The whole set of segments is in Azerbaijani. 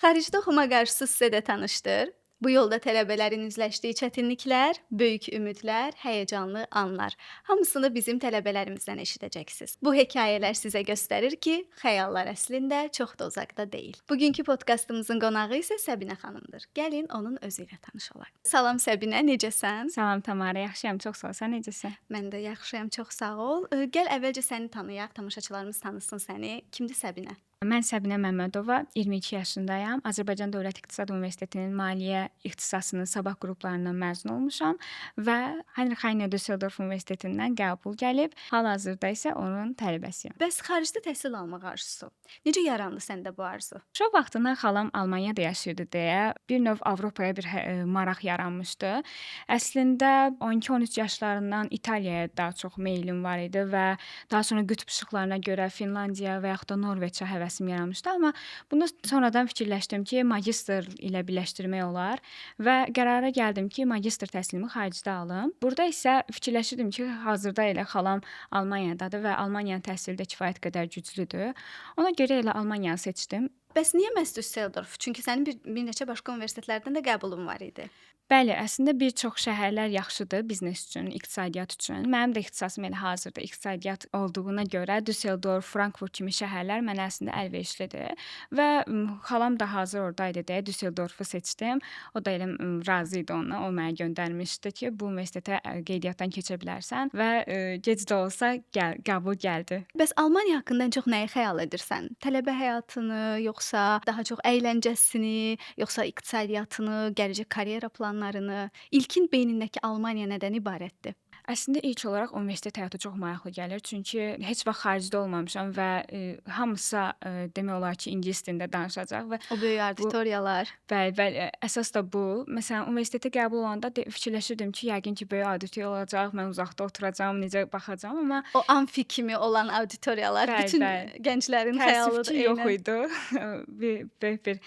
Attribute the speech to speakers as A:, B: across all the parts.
A: Xaricdə oxuma qarşısı sizə də tanışdır. Bu yolda tələbələrin üzləşdiyi çətinliklər, böyük ümidlər, həyəcanlı anlar. Hamısını bizim tələbələrimizdən eşidəcəksiniz. Bu hekayələr sizə göstərir ki, xəyallar əslində çox da uzaqda deyil. Bugünkü podkastımızın qonağı isə Səbinə xanımdır. Gəlin onun özü ilə tanış olaq. Salam Səbinə, necəsən?
B: Salam Tamara, yaxşıyam, çox sağ ol. Sən necəsən?
A: Mən də yaxşıyam, çox sağ ol. Gəl əvvəlcə səni tanıyaq, tamaşaçılarımız tanısın səni. Kimdir Səbinə?
B: Mən Səbinə Məmmədova, 22 yaşındayam. Azərbaycan Dövlət İqtisad Universitetinin Maliyyə ixtisasının sabah qruplarından məzun olmuşam və Heinrich Heine Düsseldorf Universitetindən qəbul gəlib. Hal-hazırda isə onun tələbəsiyəm.
A: Bəs xaricdə təhsil almaq arzusu. Necə yarandı səndə bu arzu?
B: Uşaq vaxtından xalam Almaniyada yaşayırdı deyə bir növ Avropaya bir maraq yaranmışdı. Əslində 12-13 yaşlarından İtaliyaya daha çox meylim var idi və daha sonra qütb işıqlarına görə Finlandiya və yaxud da Norveçə həvəsim yaranmışdı, amma bunu sonradan fikirləşdim ki, magistr ilə birləşdirmək olar və qərara gəldim ki, magistr təhsilimi xaricdə alım. Burada isə fikirləşirdim ki, hazırda elə xalam Almaniyadadır və Almaniyanın təhsili də kifayət qədər güclüdür. Ona görə elə Almaniyanı seçdim.
A: Bəs niyə məhz Düsseldorf? Çünki sənin bir neçə başqa universitetlərdən də qəbulun var idi.
B: Bəli, əslində bir çox şəhərlər yaxşıdır biznes üçün, iqtisadiyyat üçün. Mənim də ixtisasım elə hazırda iqtisadiyyat olduğuna görə Düsseldorf, Frankfurt kimi şəhərlər mənə əslində əlverişlidir və xalam da hazır oradaydı deyə Düsseldorfu seçdim. O da elə razı idi onunla. O mənə göndərmişdi ki, bu universitetə qeydiyyatdan keçə bilərsən və gec də olsa qəbul gəldi.
A: Bəs Almaniya haqqında ən çox nəyi xəyal edirsən? Tələbə həyatını, yoxsa daha çox əyləncəsini, yoxsa iqtisadiyyatını, gələcək karyera planlarını? İlkin beynindəki Almaniya nədən ibarətdir?
B: Əslində ilk olaraq universitet həyatı çox maraqlı gəlir. Çünki heç vaxt xaricdə olmamışam və hamısı demək olar ki, ingilis dilində danışacaq və
A: O böyük auditoriyalar.
B: bəli, əsas da bu. Məsələn, universitetə qəbul olanda fikirləşirdim ki, yəqin ki, böyük auditoriya olacaq, mən uzaqda oturacağam, necə baxacağam, amma
A: O amfi kimi olan auditoriyalar bütün gənclərin xəyalıdır.
B: təəssüf ki, yox idi. Böyük bir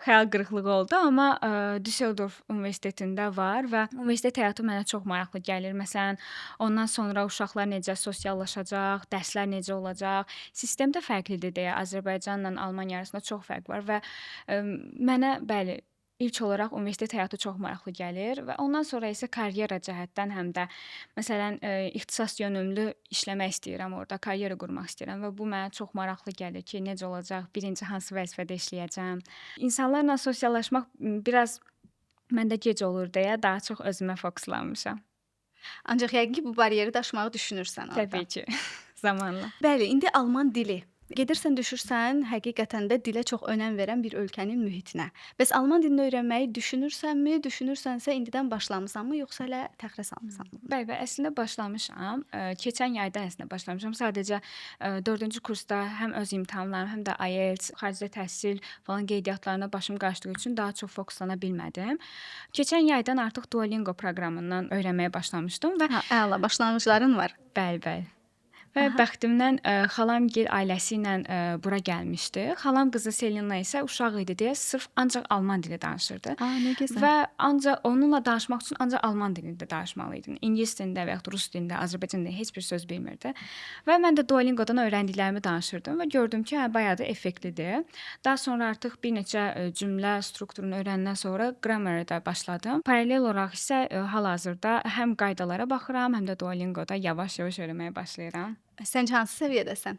B: xəyal qırıqlığı oldu, amma Düsseldorf Universitetində var və universitet həyatı mənə çox maraqlı gəlir. Məsələn, ondan sonra uşaqlar necə sosiallaşacaq, dərslər necə olacaq. Sistem də fərqlidir deyə Azərbaycanla Almaniya arasında çox fərq var və mənə bəli İlk olaraq universitet həyatı çox maraqlı gəlir və ondan sonra isə karyera cəhətdən həm də məsələn ixtisas yönümlü işləmək istəyirəm orada, karyera qurmaq istəyirəm və bu mənə çox maraqlı gəlir ki, necə olacaq, birinci hansı vəzifədə işləyəcəm. İnsanlarla sosiallaşmaq biraz məndə gec olur deyə daha çox özümə fokuslanmışam.
A: Ancaq yəqin ki, bu bariyeri də aşmağı düşünürsən orada.
B: Təbii ki, zamanla.
A: Bəli, indi alman dili. Gedirsən, düşürsən, həqiqətən də dilə çox önəm verən bir ölkənin mühitinə. Bəs alman dilini öyrənməyi düşünürsənmi? Düşünürsənsə indidən başlamısanmı, yoxsa hələ təxirə salmısan?
B: Bəli, əslində başlamışam. Keçən yayda əslində başlamışam. Sadəcə 4-cü kursda həm öz imtahanlarım, həm də IELTS, xaricdə təhsil falan qeydiyyatlarına başım qarışdığı üçün daha çox fokuslana bilmədim. Keçən yaydan artıq Duolingo proqramından öyrənməyə başlamışdım və
A: Əla, başlanğıcların var.
B: bəli. Və bəxtimdən xalamgil ailəsi ilə bura gəlmişdi. Xalam qızı Selina isə uşaq idi deyə sırf ancaq alman dili danışırdı.
A: Nə gözəl.
B: Və ancaq onunla danışmaq üçün ancaq alman dilində danışmalı idin. İngilis dilində və ya rus dilində, Azərbaycan dilində heç bir söz bilmirdi. Və mən də Duolingodan öyrəndiklərimi danışırdım və gördüm ki, bayağı da effektlidir. Daha sonra artıq bir neçə cümlə strukturunu öyrəndən sonra grammar-a da başladım. Paralel olaraq isə hal-hazırda həm qaydalara baxıram, həm də Duolingoda yavaş-yavaş öyrənməyə başlayıram.
A: Səncə hansı səviyyədəsən?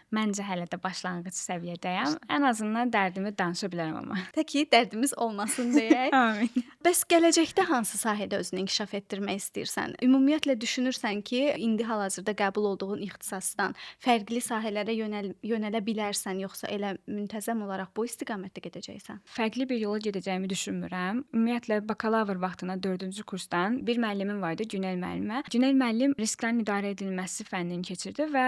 B: Məncə hələ də başlanğıc səviyyədəyəm. Ən azından dərdimi danışa bilərəm amma.
A: Təki dərdimiz olmasın deyək.
B: Amin.
A: Bəs gələcəkdə hansı sahədə özünü inkişaf etdirmək istəyirsən? Ümumiyyətlə düşünürsən ki, indi hal-hazırda qəbul olduğun ixtisasdan fərqli sahələrə yönələ bilərsən, yoxsa elə müntəzəm olaraq bu istiqamətdə gedəcəksən?
B: Fərqli bir yola gedəcəyimi düşünmürəm. Ümumiyyətlə bakalavr vaxtına 4-cü kursdan bir müəllimim var idi, Günel müəllimə. Günel müəllim risklərin idarə edilməsi fənnini keçirdi və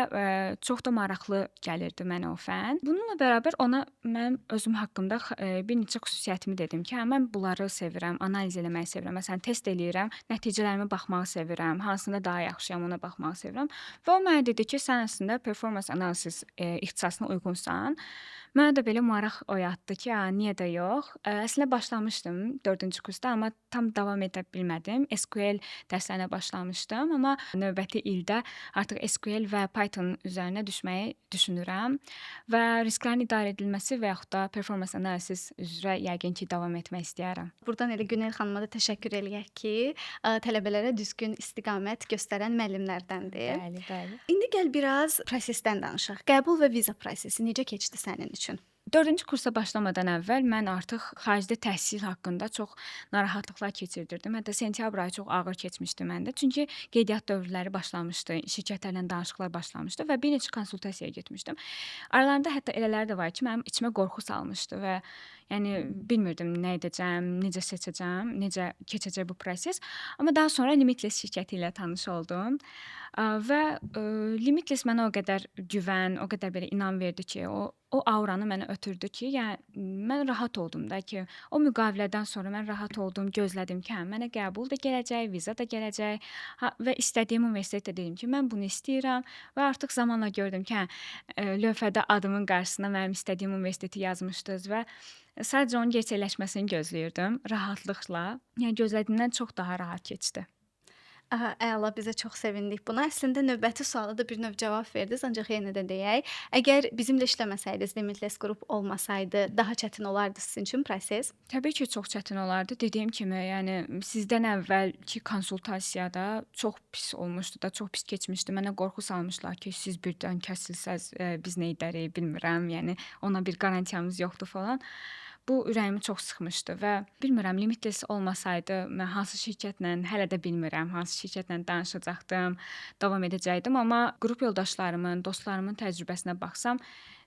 B: çox da maraqlı gəlirdi mənə o fənn. Bununla bərabər ona mən özüm haqqımda bir neçə xüsusiyyətimi dedim ki, mən bunları sevirəm, analiz eləməyi sevirəm. Məsələn, test eləyirəm, nəticələrimə baxmağı sevirəm, hansında daha yaxşıyam ona baxmağı sevirəm. Və o mənə dedi ki, sən əslində performance analysis ixtisasına uyğunsan. Mənə də belə maraq oyatdı ki, niyə də yox. Əslində başlamışdım 4-cü kursda, amma tam davam edə bilmədim. SQL dərslərinə başlamışdım, amma növbəti ildə artıq SQL və Python üzərinə düşməyi düşünürəm və risklərin idarə edilməsi və yaxud da performans analizis üzrə yəqin ki, davam etmək istəyərəm.
A: Burdan elə Günel xanıma da təşəkkür eləyək ki, tələbələrə düzgün istiqamət göstərən müəllimlərdəndir.
B: Bəli, bəli.
A: İndi gəl biraz prosesdən danışaq. Qəbul və viza prosesi necə keçdi sənin üçün?
B: 4-cü kursa başlamadan əvvəl mən artıq xaricdə təhsil haqqında çox narahatlıqlar keçirdirdim. Hətta sentyabr ayı çox ağır keçmişdi məndə. Çünki qeydiyyat dövrləri başlamışdı, şirkətlərlə danışıqlar başlamışdı və bir neçə konsultasiyaya getmişdim. Aralarında hətta elələri də var ki, mənim içimə qorxu salmışdı və yəni bilmirdim nə edəcəm, necə seçəcəm, necə keçəcək bu proses. Amma daha sonra Limitless şirkəti ilə tanış oldum. Və Limitless mənə o qədər güvən, o qədər belə inam verdi ki, o auranı mənə ötürdü ki, yəni mən rahat oldum da ki, o müqavilədən sonra mən rahat oldum, gözlədim ki, hə, mənə qəbul da gələcək, viza da gələcək. Və istədiyim universitetdə dedim ki, mən bunu istəyirəm və artıq zamanla gördüm ki, hə, lövhədə adımın qarşısına mənim istədiyim universiteti yazmışdınız və sadəcə onun gerçəkləşməsini gözləyirdim rahatlıqla. Yəni gözlədiyimdən çox daha rahat keçdi.
A: Aha, əla, bizə çox sevindik buna. Əslində növbəti suala da bir növ cavab verdiniz, ancaq yenə də deyək, əgər bizimlə işləməsəydiniz, Limitless qrup olmasaydı, daha çətin olardı sizin üçün proses?
B: Təbii ki, çox çətin olardı. Dediyim kimi, yəni sizdən əvvəlki konsultasiyada çox pis olmuşdu da, çox pis keçmişdi. Mənə qorxu salmışlar ki, siz birdən kəsilsəz, biz nə edərik, bilmirəm. Yəni ona bir qarantiyamız yoxdur falan. Bu ürəyimi çox sıxmışdı və bilmirəm, Limitless olmasaydı mən hansı şirkətlə, hələ də bilmirəm, hansı şirkətlə danışacaqdım, davam edəcəkdim, amma qrup yoldaşlarımın, dostlarımın təcrübəsinə baxsam,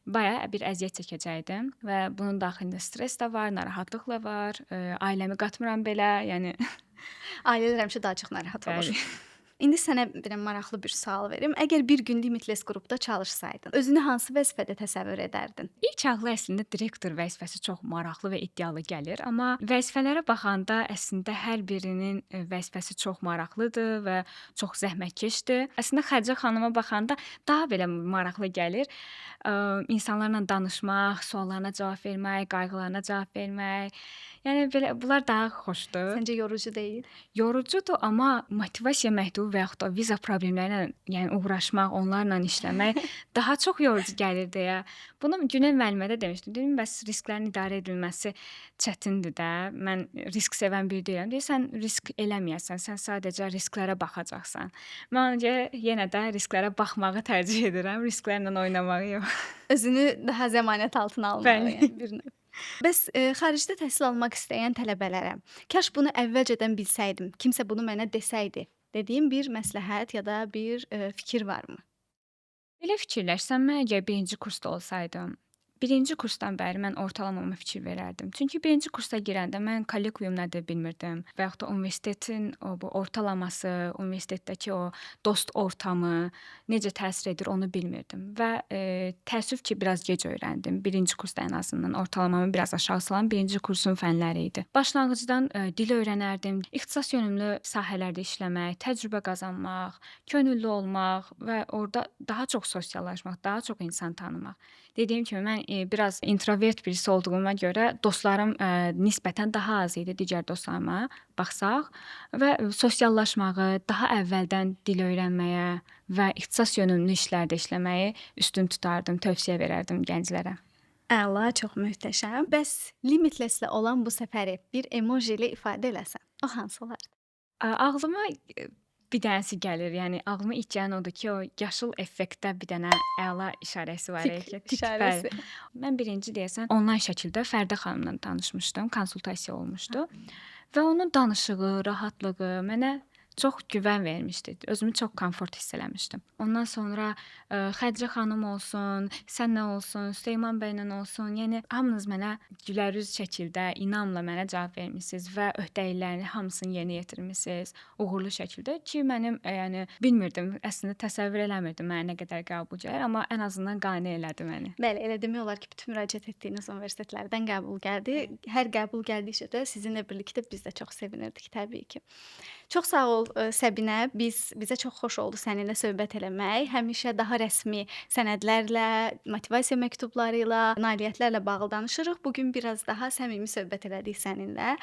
B: bayağı bir əziyyət çəkəcəkdim və bunun daxilində stress də var, narahatlıq da var, ailəmi qatmıram belə, yəni
A: Ailələr həmişə daha çox narahat olur.
B: bəli.
A: İndi sənə bir maraqlı bir sual verim. Əgər bir gün Limitless qrupda çalışsaydın, özünü hansı vəzifədə təsəvvür edərdin?
B: İlk ağla əslində direktor vəzifəsi çox maraqlı və iddialı gəlir, amma vəzifələrə baxanda əslində hər birinin vəzifəsi çox maraqlıdır və çox zəhmətkeşdir. Əslində Xədicə xanıma baxanda daha belə maraqlı gəlir. İnsanlarla danışmaq, suallarına cavab vermək, qayğılarına cavab vermək. Yəni belə bunlar daha xoşdur.
A: Səncə yorucu deyil?
B: Yorucudur, amma motivasiya məhdudu və yaxud da viza problemləri ilə yəni uğraşmaq, onlarla işləmək daha çox yorucu gəlir deyə. Bunu Günel müəllimə də demişdim. Dedim, bəs risklərin idarə edilməsi çətindir də. Mən risk sevən biri deyiləm. Deyir, sən risk eləməyəsən, sən sadəcə risklərə baxacaqsan. Mən ona görə yenə də risklərə baxmağı tərcih edirəm, risklərlə oynamağı yox.
A: Özünü daha zəmanət altına almalı,
B: Bəli.
A: yəni bir növ. Bəs xaricdə təhsil almaq istəyən tələbələrə, kaş bunu əvvəlcədən bilsəydim, kimsə bunu mənə desəydi, dediyim bir məsləhət ya da bir fikir varmı?
B: Belə fikirləşsəm, mən əgər 1-ci kursda olsaydım, 1-ci kursdan bəri mən ortalamama fikir verərdim. Çünki 1-ci kursa girəndə mən kolloquium nədir bilmirdim və yaxud da universitetin bu ortalaması, universitetdəki o dost ortamı necə təsir edir onu bilmirdim və təəssüf ki, biraz gec öyrəndim. 1-ci kursda ən azından ortalamamı biraz aşağı salan 1-ci kursun fənləri idi. Başlanğıcdan dil öyrənərdim, ixtisas yönümlü sahələrdə işləmək, təcrübə qazanmaq, könüllü olmaq və orada daha çox sosiallaşmaq, daha çox insan tanımaq. Dediyim kimi mən biraz introvert birisi olduğuma görə dostlarım nisbətən daha az idi digər dostlarıma baxsaq və sosiallaşmağı, daha əvvəldən dil öyrənməyə və ixtisas yönümlü işlərdə işləməyi üstün tutardım, tövsiyə verərdim gənclərə.
A: Əla, çox möhtəşəm. Bəs Limitless-lə olan bu səfəri bir emoji ilə ifadə eləsən, o hansı olardı?
B: Ağlıma bir dənəsi gəlir. Yəni ağlıma ilk gələn odur ki, o yaşıl effektdə bir dənə əla işarəsi var.
A: Tik işarəsi.
B: Bəli. Mən birinci deyəsən onlayn şəkildə Fərdə xanımla tanışmışdım, konsultasiya olmuşdu və onun danışığı, rahatlığı mənə çox güvən vermişdi. Özümü çox komfort hiss eləmişdim. Ondan sonra Xədicə xanım olsun, sənlə olsun, Süleyman bəylə olsun, yəni hamınız mənə gülərüz şəkildə, inamla mənə cavab vermisiniz və öhdəliklərini hamısını yerinə yetirmisiniz uğurlu şəkildə ki, mənim yəni bilmirdim, əslində təsəvvür eləmirdim mənə nə qədər qəbul gəlir, amma ən azından qane elədi məni.
A: Bəli, elə demək olar ki, bütün müraciət etdiyiniz universitetlərdən qəbul gəldi. Hər qəbul gəldikcə də sizinlə birlikdə biz də çox sevinirdik təbii ki. Çox sağ ol ol, Səbinə. Bizə çox xoş oldu səninlə söhbət eləmək. Həmişə daha rəsmi sənədlərlə, motivasiya məktubları ilə, nailiyyətlərlə bağlı danışırıq. Bu gün biraz daha səmimi söhbət elədik səninlə,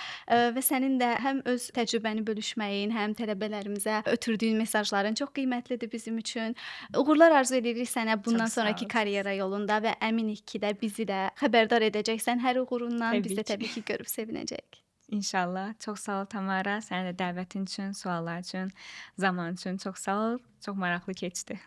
A: və sənin də həm öz təcrübəni bölüşməyin, həm tələbələrimizə ötürdüyün mesajların çox qiymətlidir bizim üçün. Uğurlar arzu edirik sənə bundan
B: Çox sağ
A: sonrakı
B: ol.
A: karyera yolunda və əminik ki də bizi də xəbərdar edəcəksən hər uğurundan. Biz
B: Təbii
A: də
B: ki.
A: təbii ki görüb sevinəcəyik.
B: İnşallah. Çox sağ ol Tamara. Sənin də dəvətin üçün, suallar üçün, zaman üçün çox sağ ol. Çox maraqlı keçdi.